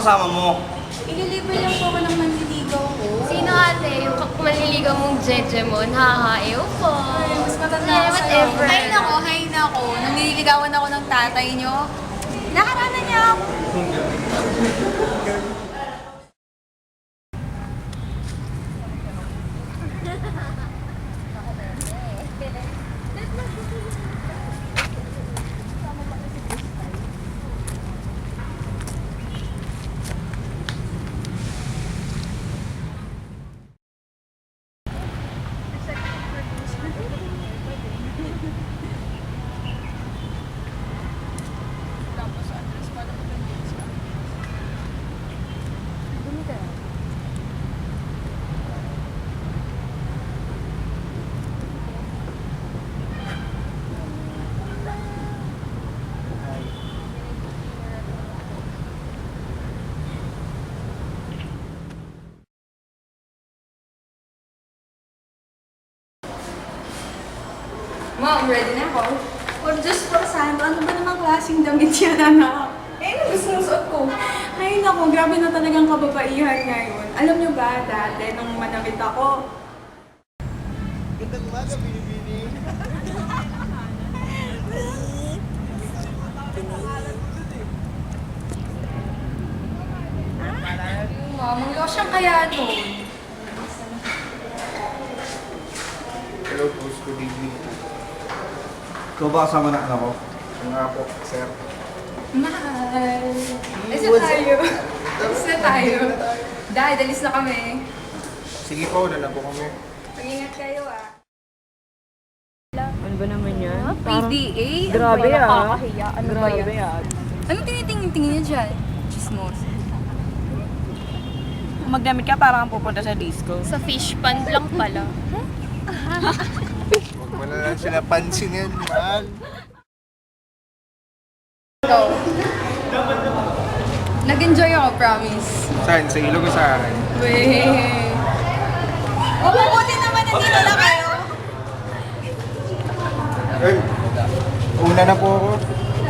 kasama mo? Ililibre lang po ako ng manliligaw ko. Sino ate? Yung manliligaw mong Jejemon? Haha, ew po. Ay, mas matanda Yeah, ako sa'yo. whatever. Hay nako. Nung nililigawan ako ng tatay nyo, nakarana niya ako. Mom, ready na ako. For Diyos po, santo, ano ba namang klaseng damit yan, anak? Ano gusto mong suot ko? Ay, naku, grabe na talagang kababaihan ngayon. Alam niyo ba, dati, nung manamit ako, Gandang umaga, Binibini. Mom, ang losyang kaya nun. Hello, boss. Good evening. Ikaw ba kasama na anak ko? Nga po, sir. Mahal. Alis na tayo. Alis na tayo. Dahil, alis na kami. Sige po, na po kami. Mag-ingat kayo, ah. Ano ba naman yan? PDA? Grabe ah. Nakakahiya. Ano ba yan? Grabe ah. Anong tinitingin-tingin niya dyan? Chismos. Kung magdamit ka, parang kang pupunta sa disco. Sa fish pond lang pala. Huwag mo na lang sila pansinin, mahal. Go. Nag-enjoy ako, promise. Saan? Sa ilog o sa akin? Weh. Mabubuti naman nandito na kayo. Earl, una na po ako.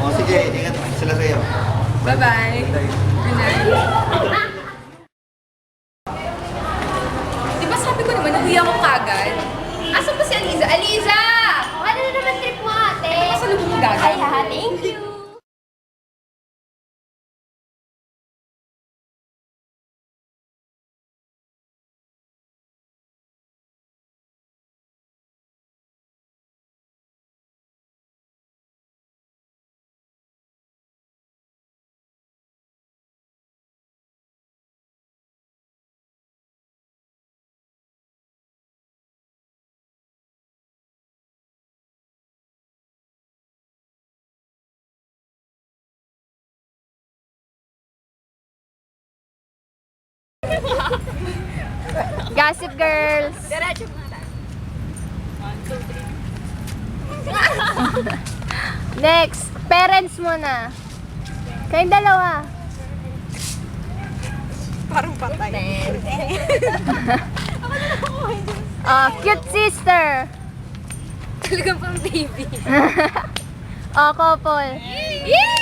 O sige, ingat sila sa'yo. Bye-bye. Good night. Di ba sabi ko naman, nahiya ko kagad? Asan ba si Aliza? Aliza! Ano na naman trip mo ate? Pasalubong mo gagawin? Ay ha, thank you. Gossip Girls! Diretso mo na. Next, parents mo na. Kayong dalawa. Parang patay. Cute sister. Talagang pang baby. Couple. Yay!